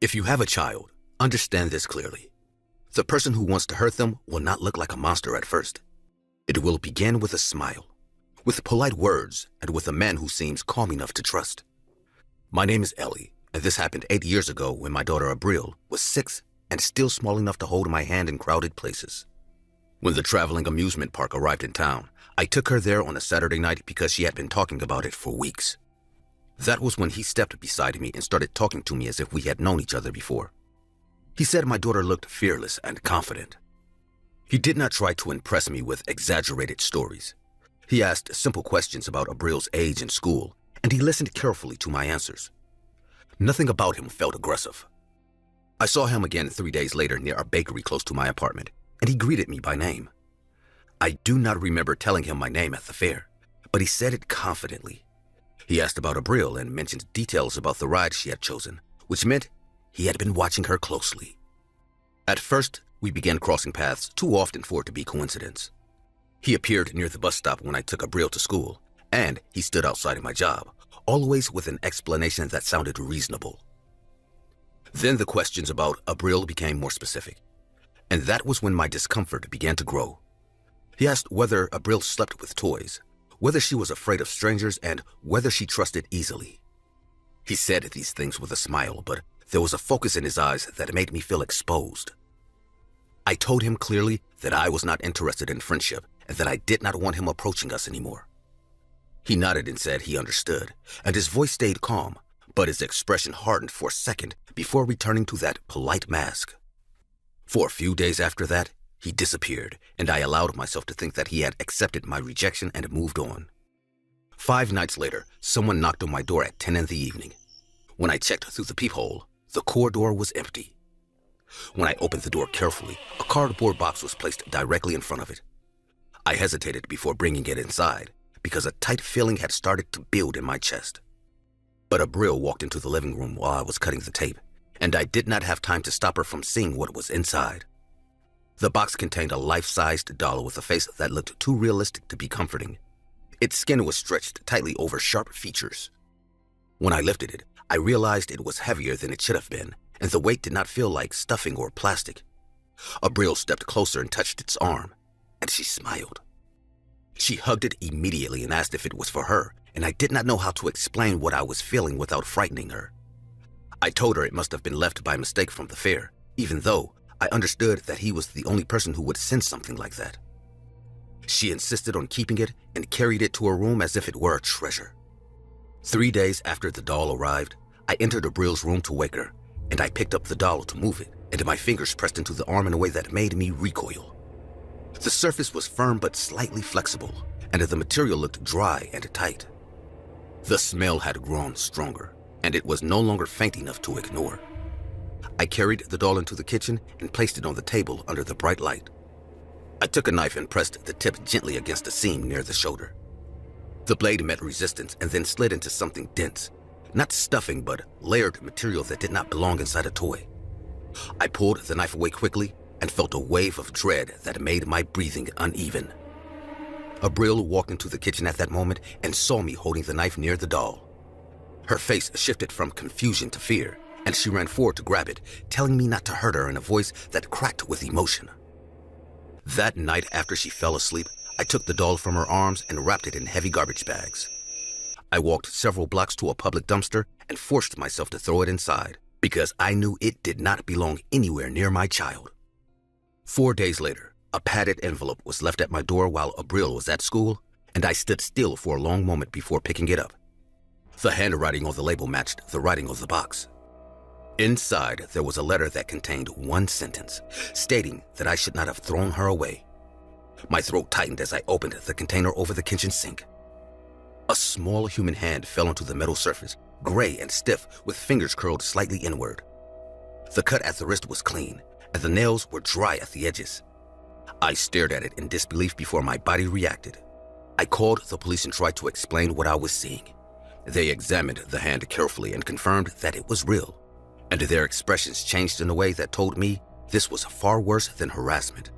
If you have a child, understand this clearly. The person who wants to hurt them will not look like a monster at first. It will begin with a smile, with polite words, and with a man who seems calm enough to trust. My name is Ellie, and this happened 8 years ago when my daughter Abril was 6 and still small enough to hold my hand in crowded places. When the traveling amusement park arrived in town, I took her there on a Saturday night because she had been talking about it for weeks. That was when he stepped beside me and started talking to me as if we had known each other before. He said my daughter looked fearless and confident. He did not try to impress me with exaggerated stories. He asked simple questions about Abril's age and school, and he listened carefully to my answers. Nothing about him felt aggressive. I saw him again 3 days later near a bakery close to my apartment, and he greeted me by name. I do not remember telling him my name at the fair, but he said it confidently. He asked about Abril and mentioned details about the ride she had chosen, which meant he had been watching her closely. At first, we began crossing paths too often for it to be coincidence. He appeared near the bus stop when I took Abril to school, and he stood outside of my job, always with an explanation that sounded reasonable. Then the questions about Abril became more specific, and that was when my discomfort began to grow. He asked whether Abril slept with toys, whether she was afraid of strangers, and whether she trusted easily. He said these things with a smile, but there was a focus in his eyes that made me feel exposed. I told him clearly that I was not interested in friendship and that I did not want him approaching us anymore. He nodded and said he understood, and his voice stayed calm, but his expression hardened for a second before returning to that polite mask. For a few days after that, he disappeared, and I allowed myself to think that he had accepted my rejection and moved on. 5 nights later, someone knocked on my door at 10 in the evening. When I checked through the peephole, the corridor was empty. When I opened the door carefully, a cardboard box was placed directly in front of it. I hesitated before bringing it inside because a tight feeling had started to build in my chest. But Abril walked into the living room while I was cutting the tape, and I did not have time to stop her from seeing what was inside. The box contained a life-sized doll with a face that looked too realistic to be comforting. Its skin was stretched tightly over sharp features. When I lifted it, I realized it was heavier than it should have been, and the weight did not feel like stuffing or plastic. Abril stepped closer and touched its arm, and she smiled. She hugged it immediately and asked if it was for her, and I did not know how to explain what I was feeling without frightening her. I told her it must have been left by mistake from the fair, even though I understood that he was the only person who would send something like that. She insisted on keeping it and carried it to her room as if it were a treasure. 3 days after the doll arrived, I entered Abril's room to wake her, and I picked up the doll to move it, and my fingers pressed into the arm in a way that made me recoil. The surface was firm but slightly flexible, and the material looked dry and tight. The smell had grown stronger, and it was no longer faint enough to ignore. I carried the doll into the kitchen and placed it on the table under the bright light. I took a knife and pressed the tip gently against a seam near the shoulder. The blade met resistance and then slid into something dense, not stuffing but layered material that did not belong inside a toy. I pulled the knife away quickly and felt a wave of dread that made my breathing uneven. Abril walked into the kitchen at that moment and saw me holding the knife near the doll. Her face shifted from confusion to fear, and she ran forward to grab it, telling me not to hurt her in a voice that cracked with emotion. That night after she fell asleep, I took the doll from her arms and wrapped it in heavy garbage bags. I walked several blocks to a public dumpster and forced myself to throw it inside because I knew it did not belong anywhere near my child. 4 days later, a padded envelope was left at my door while Abril was at school, and I stood still for a long moment before picking it up. The handwriting on the label matched the writing of the box. Inside, there was a letter that contained one sentence, stating that I should not have thrown her away. My throat tightened as I opened the container over the kitchen sink. A small human hand fell onto the metal surface, gray and stiff, with fingers curled slightly inward. The cut at the wrist was clean, and the nails were dry at the edges. I stared at it in disbelief before my body reacted. I called the police and tried to explain what I was seeing. They examined the hand carefully and confirmed that it was real, and their expressions changed in a way that told me this was far worse than harassment.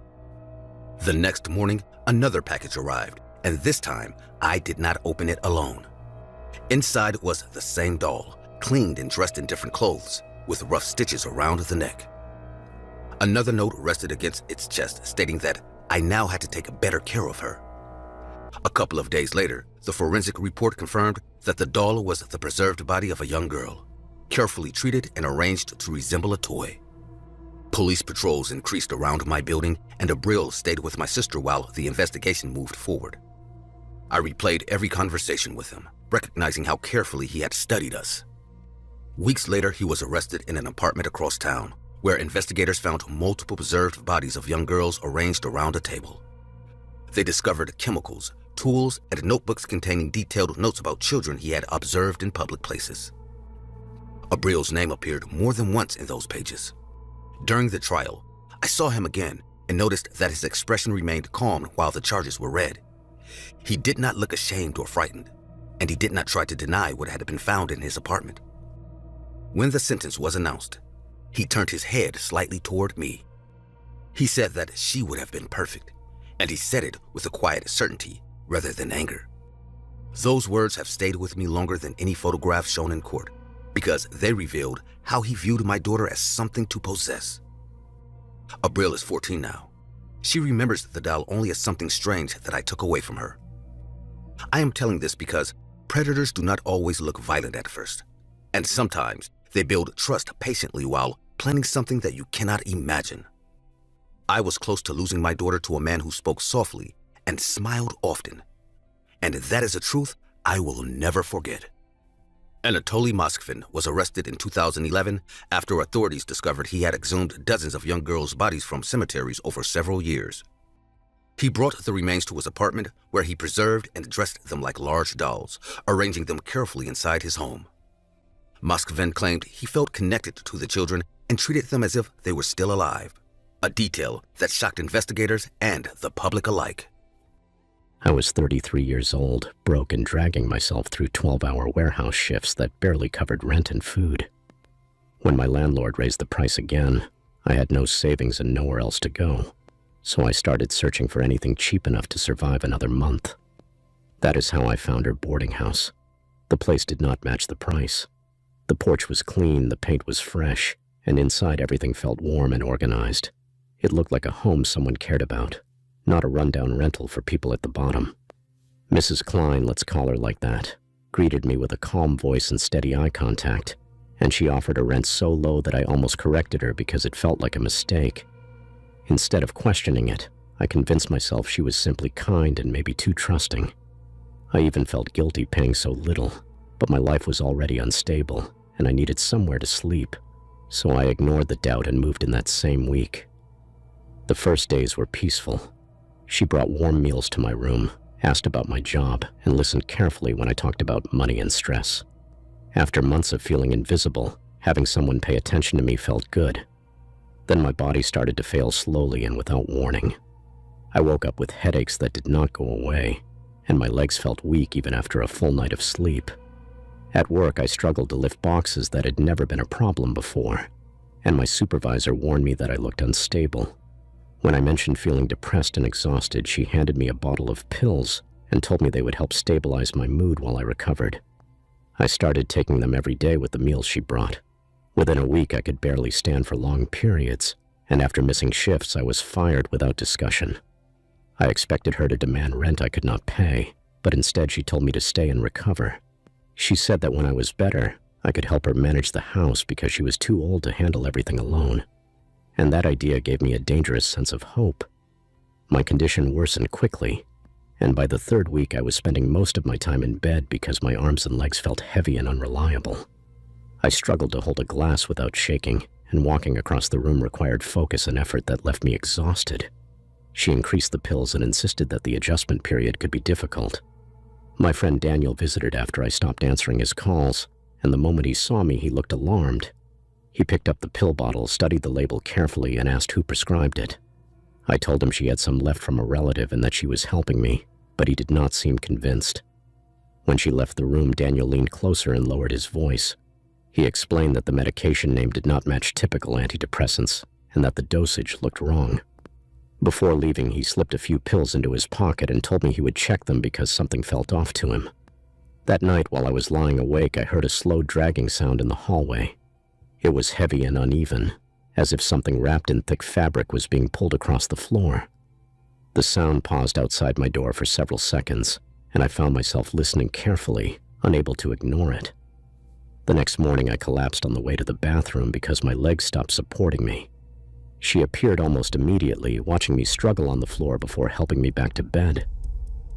The next morning, another package arrived, and this time, I did not open it alone. Inside was the same doll, cleaned and dressed in different clothes, with rough stitches around the neck. Another note rested against its chest, stating that I now had to take better care of her. A couple of days later, the forensic report confirmed that the doll was the preserved body of a young girl, carefully treated and arranged to resemble a toy. Police patrols increased around my building, and Abril stayed with my sister while the investigation moved forward. I replayed every conversation with him, recognizing how carefully he had studied us. Weeks later, he was arrested in an apartment across town, where investigators found multiple preserved bodies of young girls arranged around a table. They discovered chemicals, tools, and notebooks containing detailed notes about children he had observed in public places. Abril's name appeared more than once in those pages. During the trial, I saw him again and noticed that his expression remained calm while the charges were read. He did not look ashamed or frightened, and he did not try to deny what had been found in his apartment. When the sentence was announced, he turned his head slightly toward me. He said that she would have been perfect, and he said it with a quiet certainty rather than anger. Those words have stayed with me longer than any photograph shown in court, because they revealed how he viewed my daughter as something to possess. Abril is 14 now. She remembers the doll only as something strange that I took away from her. I am telling this because predators do not always look violent at first, and sometimes they build trust patiently while planning something that you cannot imagine. I was close to losing my daughter to a man who spoke softly and smiled often, and that is a truth I will never forget. Anatoly Moskvin was arrested in 2011 after authorities discovered he had exhumed dozens of young girls' bodies from cemeteries over several years. He brought the remains to his apartment, where he preserved and dressed them like large dolls, arranging them carefully inside his home. Moskvin claimed he felt connected to the children and treated them as if they were still alive, a detail that shocked investigators and the public alike. I was 33 years old, broke and dragging myself through 12-hour warehouse shifts that barely covered rent and food. When my landlord raised the price again, I had no savings and nowhere else to go, so I started searching for anything cheap enough to survive another month. That is how I found her boarding house. The place did not match the price. The porch was clean, the paint was fresh, and inside everything felt warm and organized. It looked like a home someone cared about, not a rundown rental for people at the bottom. Mrs. Klein, let's call her like that, greeted me with a calm voice and steady eye contact, and she offered a rent so low that I almost corrected her because it felt like a mistake. Instead of questioning it, I convinced myself she was simply kind and maybe too trusting. I even felt guilty paying so little, but my life was already unstable, and I needed somewhere to sleep, so I ignored the doubt and moved in that same week. The first days were peaceful. She brought warm meals to my room, asked about my job, and listened carefully when I talked about money and stress. After months of feeling invisible, having someone pay attention to me felt good. Then my body started to fail slowly and without warning. I woke up with headaches that did not go away, and my legs felt weak even after a full night of sleep. At work, I struggled to lift boxes that had never been a problem before, and my supervisor warned me that I looked unstable. When I mentioned feeling depressed and exhausted, she handed me a bottle of pills and told me they would help stabilize my mood while I recovered. I started taking them every day with the meals she brought. Within a week, I could barely stand for long periods, and after missing shifts, I was fired without discussion. I expected her to demand rent I could not pay, but instead she told me to stay and recover. She said that when I was better, I could help her manage the house because she was too old to handle everything alone. And that idea gave me a dangerous sense of hope. My condition worsened quickly, and by the third week I was spending most of my time in bed because my arms and legs felt heavy and unreliable. I struggled to hold a glass without shaking, and walking across the room required focus and effort that left me exhausted. She increased the pills and insisted that the adjustment period could be difficult. My friend Daniel visited after I stopped answering his calls, and the moment he saw me, he looked alarmed. He picked up the pill bottle, studied the label carefully, and asked who prescribed it. I told him she had some left from a relative and that she was helping me, but he did not seem convinced. When she left the room, Daniel leaned closer and lowered his voice. He explained that the medication name did not match typical antidepressants, and that the dosage looked wrong. Before leaving, he slipped a few pills into his pocket and told me he would check them because something felt off to him. That night, while I was lying awake, I heard a slow dragging sound in the hallway. It was heavy and uneven, as if something wrapped in thick fabric was being pulled across the floor. The sound paused outside my door for several seconds, and I found myself listening carefully, unable to ignore it. The next morning, I collapsed on the way to the bathroom because my legs stopped supporting me. She appeared almost immediately, watching me struggle on the floor before helping me back to bed.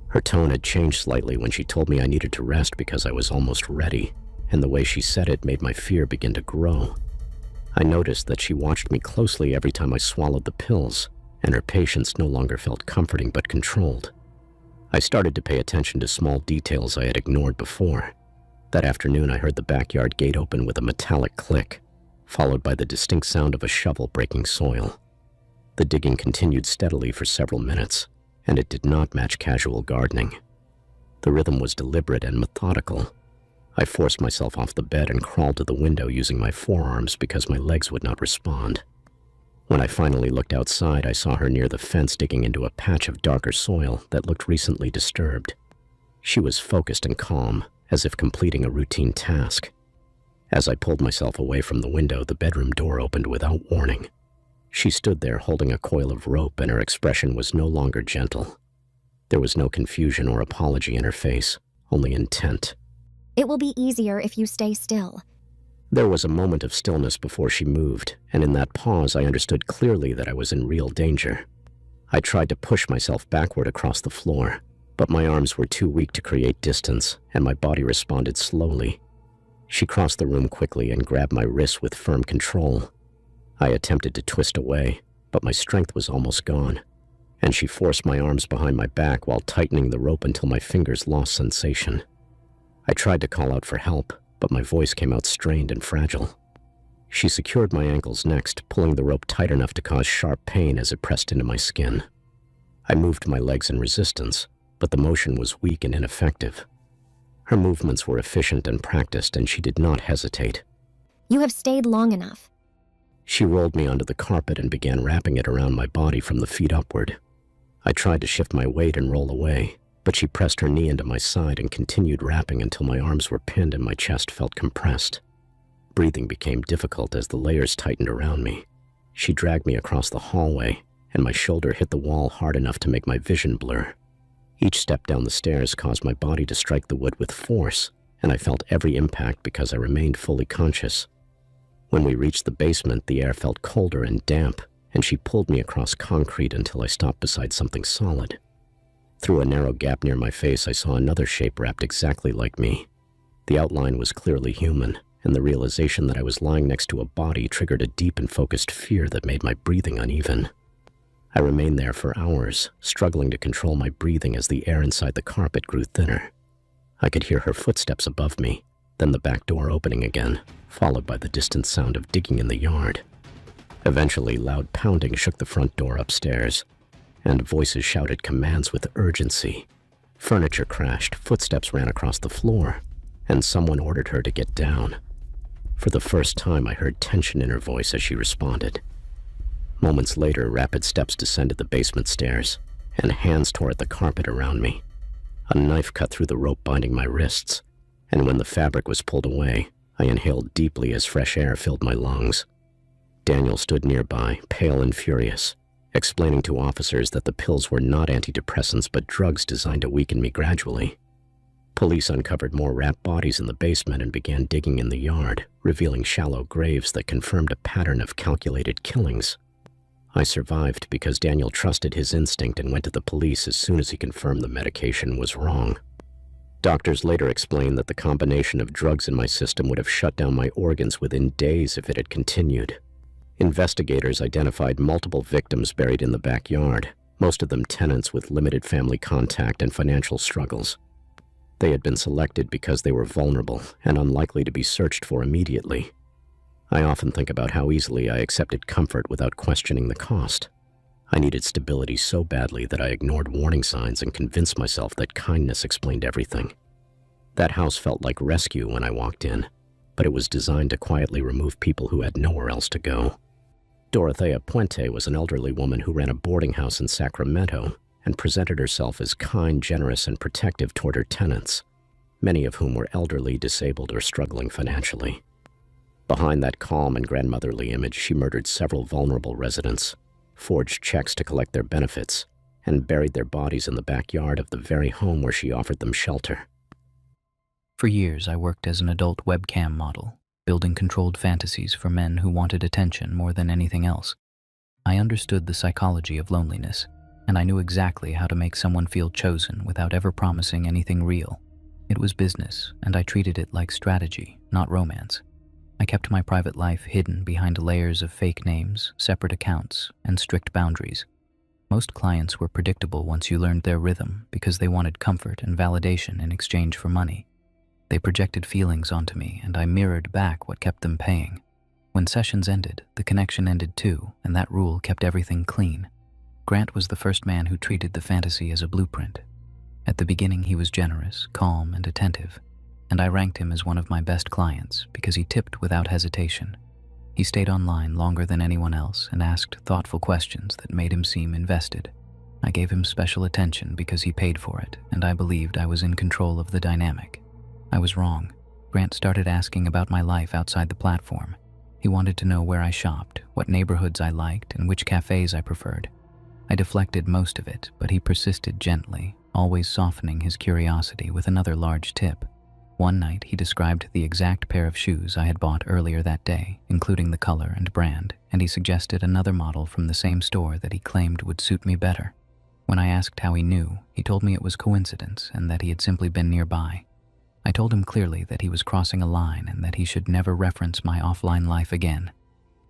Her tone had changed slightly when she told me I needed to rest because I was almost ready, and the way she said it made my fear begin to grow. I noticed that she watched me closely every time I swallowed the pills, and her patience no longer felt comforting but controlled. I started to pay attention to small details I had ignored before. That afternoon, I heard the backyard gate open with a metallic click, followed by the distinct sound of a shovel breaking soil. The digging continued steadily for several minutes, and it did not match casual gardening. The rhythm was deliberate and methodical. I forced myself off the bed and crawled to the window using my forearms because my legs would not respond. When I finally looked outside, I saw her near the fence digging into a patch of darker soil that looked recently disturbed. She was focused and calm, as if completing a routine task. As I pulled myself away from the window, the bedroom door opened without warning. She stood there holding a coil of rope, and her expression was no longer gentle. There was no confusion or apology in her face, only intent. It will be easier if you stay still. There was a moment of stillness before she moved, and in that pause I understood clearly that I was in real danger. I tried to push myself backward across the floor, but my arms were too weak to create distance, and my body responded slowly. She crossed the room quickly and grabbed my wrists with firm control. I attempted to twist away, but my strength was almost gone, and she forced my arms behind my back while tightening the rope until my fingers lost sensation. I tried to call out for help, but my voice came out strained and fragile. She secured my ankles next, pulling the rope tight enough to cause sharp pain as it pressed into my skin. I moved my legs in resistance, but the motion was weak and ineffective. Her movements were efficient and practiced, and she did not hesitate. You have stayed long enough. She rolled me onto the carpet and began wrapping it around my body from the feet upward. I tried to shift my weight and roll away, but she pressed her knee into my side and continued wrapping until my arms were pinned and my chest felt compressed. Breathing became difficult as the layers tightened around me. She dragged me across the hallway, and my shoulder hit the wall hard enough to make my vision blur. Each step down the stairs caused my body to strike the wood with force, and I felt every impact because I remained fully conscious. When we reached the basement, the air felt colder and damp, and she pulled me across concrete until I stopped beside something solid. Through a narrow gap near my face, I saw another shape wrapped exactly like me. The outline was clearly human, and the realization that I was lying next to a body triggered a deep and focused fear that made my breathing uneven. I remained there for hours, struggling to control my breathing as the air inside the carpet grew thinner. I could hear her footsteps above me, then the back door opening again, followed by the distant sound of digging in the yard. Eventually, loud pounding shook the front door upstairs, and voices shouted commands with urgency. Furniture crashed, footsteps ran across the floor, and someone ordered her to get down. For the first time, I heard tension in her voice as she responded. Moments later, rapid steps descended the basement stairs, and hands tore at the carpet around me. A knife cut through the rope binding my wrists, and when the fabric was pulled away, I inhaled deeply as fresh air filled my lungs. Daniel stood nearby, pale and furious, explaining to officers that the pills were not antidepressants but drugs designed to weaken me gradually. Police uncovered more wrapped bodies in the basement and began digging in the yard, revealing shallow graves that confirmed a pattern of calculated killings. I survived because Daniel trusted his instinct and went to the police as soon as he confirmed the medication was wrong. Doctors later explained that the combination of drugs in my system would have shut down my organs within days if it had continued. Investigators identified multiple victims buried in the backyard, most of them tenants with limited family contact and financial struggles. They had been selected because they were vulnerable and unlikely to be searched for immediately. I often think about how easily I accepted comfort without questioning the cost. I needed stability so badly that I ignored warning signs and convinced myself that kindness explained everything. That house felt like rescue when I walked in, but it was designed to quietly remove people who had nowhere else to go. Dorothea Puente was an elderly woman who ran a boarding house in Sacramento and presented herself as kind, generous, and protective toward her tenants, many of whom were elderly, disabled, or struggling financially. Behind that calm and grandmotherly image, she murdered several vulnerable residents, forged checks to collect their benefits, and buried their bodies in the backyard of the very home where she offered them shelter. For years, I worked as an adult webcam model, building controlled fantasies for men who wanted attention more than anything else. I understood the psychology of loneliness, and I knew exactly how to make someone feel chosen without ever promising anything real. It was business, and I treated it like strategy, not romance. I kept my private life hidden behind layers of fake names, separate accounts, and strict boundaries. Most clients were predictable once you learned their rhythm because they wanted comfort and validation in exchange for money. They projected feelings onto me, and I mirrored back what kept them paying. When sessions ended, the connection ended too, and that rule kept everything clean. Grant was the first man who treated the fantasy as a blueprint. At the beginning, he was generous, calm, and attentive, and I ranked him as one of my best clients because he tipped without hesitation. He stayed online longer than anyone else and asked thoughtful questions that made him seem invested. I gave him special attention because he paid for it, and I believed I was in control of the dynamic. I was wrong. Grant started asking about my life outside the platform. He wanted to know where I shopped, what neighborhoods I liked, and which cafes I preferred. I deflected most of it, but he persisted gently, always softening his curiosity with another large tip. One night, he described the exact pair of shoes I had bought earlier that day, including the color and brand, and he suggested another model from the same store that he claimed would suit me better. When I asked how he knew, he told me it was coincidence and that he had simply been nearby. I told him clearly that he was crossing a line and that he should never reference my offline life again.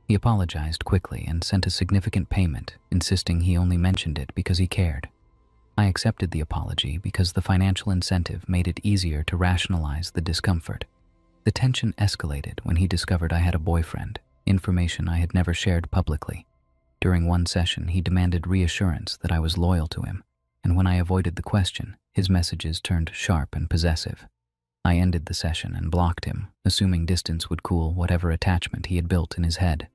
He apologized quickly and sent a significant payment, insisting he only mentioned it because he cared. I accepted the apology because the financial incentive made it easier to rationalize the discomfort. The tension escalated when he discovered I had a boyfriend, information I had never shared publicly. During one session, he demanded reassurance that I was loyal to him, and when I avoided the question, his messages turned sharp and possessive. I ended the session and blocked him, assuming distance would cool whatever attachment he had built in his head.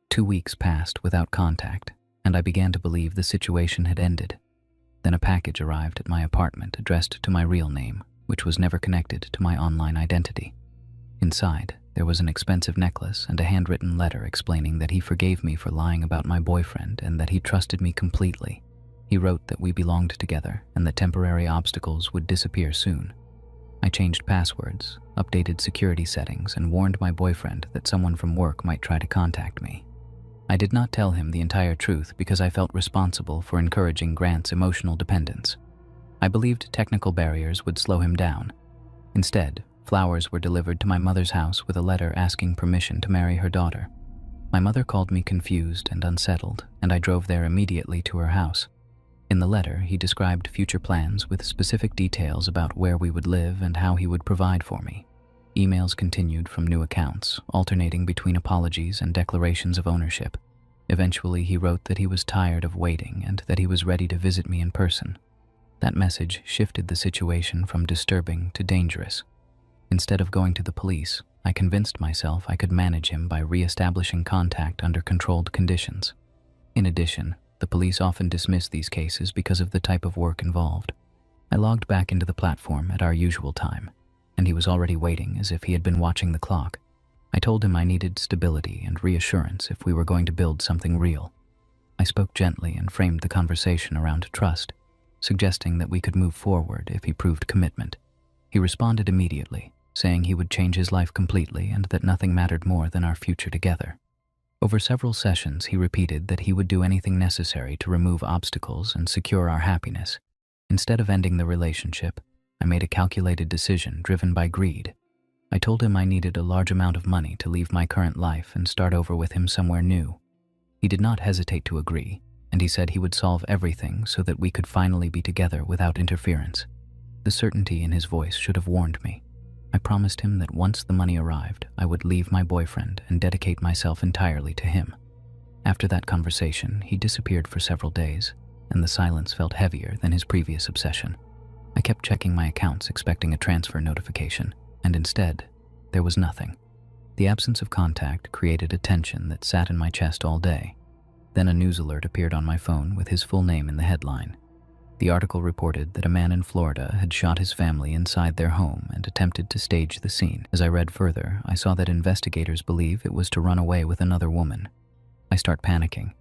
2 weeks passed without contact, and I began to believe the situation had ended. Then a package arrived at my apartment addressed to my real name, which was never connected to my online identity. Inside, there was an expensive necklace and a handwritten letter explaining that he forgave me for lying about my boyfriend and that he trusted me completely. He wrote that we belonged together and that temporary obstacles would disappear soon. I changed passwords, updated security settings, and warned my boyfriend that someone from work might try to contact me. I did not tell him the entire truth because I felt responsible for encouraging Grant's emotional dependence. I believed technical barriers would slow him down. Instead, flowers were delivered to my mother's house with a letter asking permission to marry her daughter. My mother called me confused and unsettled, and I drove there immediately to her house. In the letter, he described future plans with specific details about where we would live and how he would provide for me. Emails continued from new accounts, alternating between apologies and declarations of ownership. Eventually, he wrote that he was tired of waiting and that he was ready to visit me in person. That message shifted the situation from disturbing to dangerous. Instead of going to the police, I convinced myself I could manage him by re-establishing contact under controlled conditions. In addition, the police often dismiss these cases because of the type of work involved. I logged back into the platform at our usual time, and he was already waiting as if he had been watching the clock. I told him I needed stability and reassurance if we were going to build something real. I spoke gently and framed the conversation around trust, suggesting that we could move forward if he proved commitment. He responded immediately, saying he would change his life completely and that nothing mattered more than our future together. Over several sessions, he repeated that he would do anything necessary to remove obstacles and secure our happiness. Instead of ending the relationship, I made a calculated decision driven by greed. I told him I needed a large amount of money to leave my current life and start over with him somewhere new. He did not hesitate to agree, and he said he would solve everything so that we could finally be together without interference. The certainty in his voice should have warned me. I promised him that once the money arrived, I would leave my boyfriend and dedicate myself entirely to him. After that conversation, he disappeared for several days, and the silence felt heavier than his previous obsession. I kept checking my accounts expecting a transfer notification, and instead, there was nothing. The absence of contact created a tension that sat in my chest all day. Then a news alert appeared on my phone with his full name in the headline. The article reported that a man in Florida had shot his family inside their home and attempted to stage the scene. As I read further, I saw that investigators believe it was to run away with another woman. I start panicking.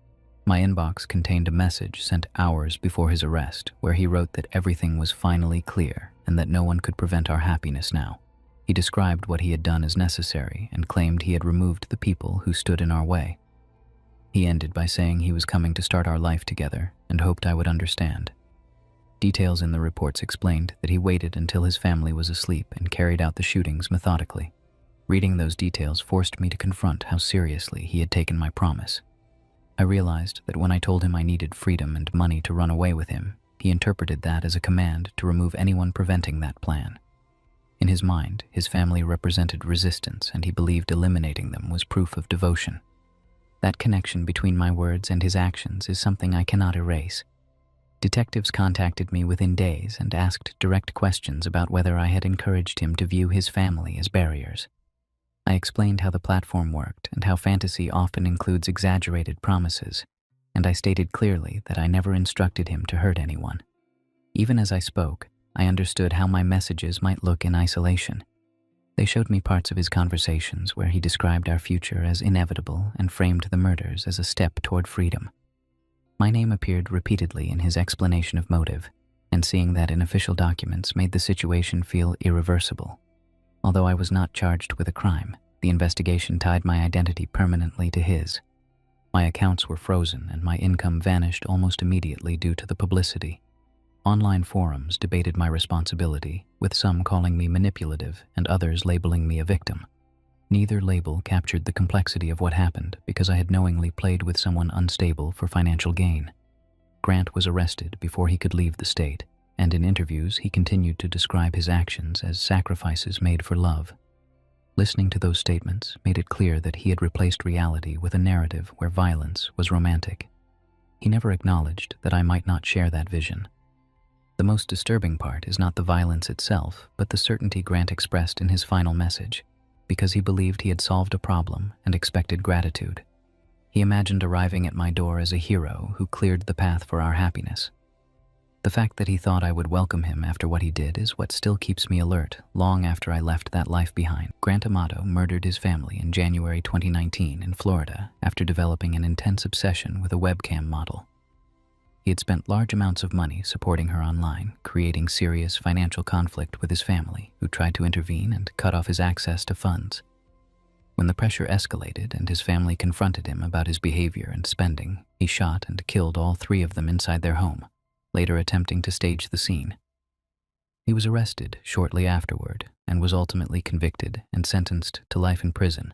My inbox contained a message sent hours before his arrest, where he wrote that everything was finally clear and that no one could prevent our happiness now. He described what he had done as necessary and claimed he had removed the people who stood in our way. He ended by saying he was coming to start our life together and hoped I would understand. Details in the reports explained that he waited until his family was asleep and carried out the shootings methodically. Reading those details forced me to confront how seriously he had taken my promise. I realized that when I told him I needed freedom and money to run away with him, he interpreted that as a command to remove anyone preventing that plan. In his mind, his family represented resistance, and he believed eliminating them was proof of devotion. That connection between my words and his actions is something I cannot erase. Detectives contacted me within days and asked direct questions about whether I had encouraged him to view his family as barriers. I explained how the platform worked and how fantasy often includes exaggerated promises, and I stated clearly that I never instructed him to hurt anyone. Even as I spoke, I understood how my messages might look in isolation. They showed me parts of his conversations where he described our future as inevitable and framed the murders as a step toward freedom. My name appeared repeatedly in his explanation of motive, and seeing that in official documents made the situation feel irreversible. Although I was not charged with a crime, the investigation tied my identity permanently to his. My accounts were frozen and my income vanished almost immediately due to the publicity. Online forums debated my responsibility, with some calling me manipulative and others labeling me a victim. Neither label captured the complexity of what happened because I had knowingly played with someone unstable for financial gain. Grant was arrested before he could leave the state, and in interviews he continued to describe his actions as sacrifices made for love. Listening to those statements made it clear that he had replaced reality with a narrative where violence was romantic. He never acknowledged that I might not share that vision. The most disturbing part is not the violence itself, but the certainty Grant expressed in his final message, because he believed he had solved a problem and expected gratitude. He imagined arriving at my door as a hero who cleared the path for our happiness. The fact that he thought I would welcome him after what he did is what still keeps me alert long after I left that life behind. Grant Amato murdered his family in January 2019 in Florida after developing an intense obsession with a webcam model. He had spent large amounts of money supporting her online, creating serious financial conflict with his family, who tried to intervene and cut off his access to funds. When the pressure escalated and his family confronted him about his behavior and spending, he shot and killed all 3 of them inside their home, later attempting to stage the scene. He was arrested shortly afterward and was ultimately convicted and sentenced to life in prison,